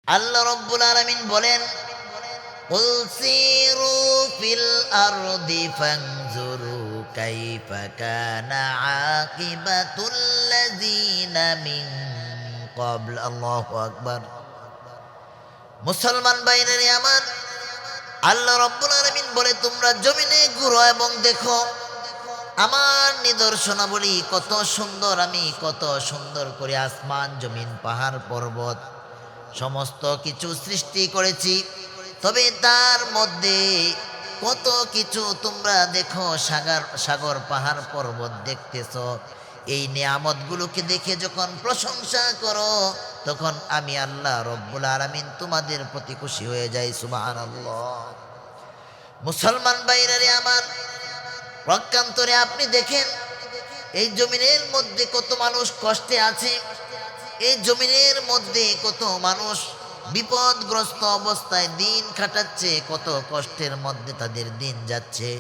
আল্লাহ রাব্বুল আলামিন বলেন, কুল সিরু ফিল আরদি ফানজুরু কাইফা কানা আকিবাতুল লাযিনা মিন ক্বাবল। আল্লাহু আকবার। মুসলমান ভাইরা আমার, আল্লাহ রাব্বুল আলামিন বলে, তোমরা জমিনে ঘুরো এবং দেখো আমার নিদর্শনাবলী কত সুন্দর। আমি কত সুন্দর করে আসমান, জমিন, পাহাড়, পর্বত সমস্ত কিছু সৃষ্টি করেছি। তবে তার মধ্যে কত কিছু তোমরা দেখো, সাগর সাগর পাহাড় পর্বত দেখতেছ। এই নিয়ামতগুলোকে দেখে যখন প্রশংসা করো, তখন আমি আল্লাহ রব্বুল আলামিন তোমাদের প্রতি খুশি হয়ে যাই। সুবহানাল্লাহ। মুসলমান ভাইরা আমার, প্রকান্তরে আপনি দেখেন এই জমিনের মধ্যে কত মানুষ কষ্টে আছে। এই জমিনের মধ্যে কত মানুষ বিপদগ্রস্ত অবস্থায় দিন কাটাচ্ছে, কত কষ্টের মধ্যে তাদের দিন যাচ্ছে।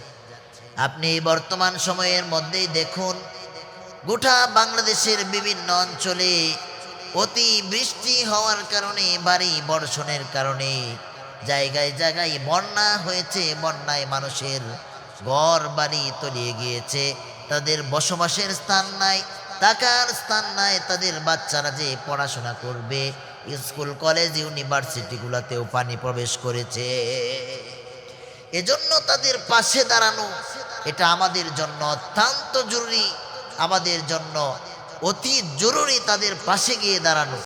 আপনি বর্তমান সময়ের মধ্যেই দেখুন, গোটা বাংলাদেশের বিভিন্ন অঞ্চলে অতি বৃষ্টি হওয়ার কারণে, ভারী বর্ষণের কারণে জায়গায় জায়গায় বন্যা হয়েছে। বন্যায় মানুষের ঘর বাড়ি তলিয়ে গিয়েছে, তাদের বসবাসের স্থান নাই, থাকার স্থান নাই। তাদের বাচ্চারা যে পড়াশোনা করবে, স্কুল কলেজ ইউনিভার্সিটিগুলোতেও পানি প্রবেশ করেছে। এজন্য তাদের পাশে দাঁড়ানো এটা আমাদের জন্য অত্যন্ত জরুরি, আমাদের জন্য অতি জরুরি তাদের পাশে গিয়ে দাঁড়ানো।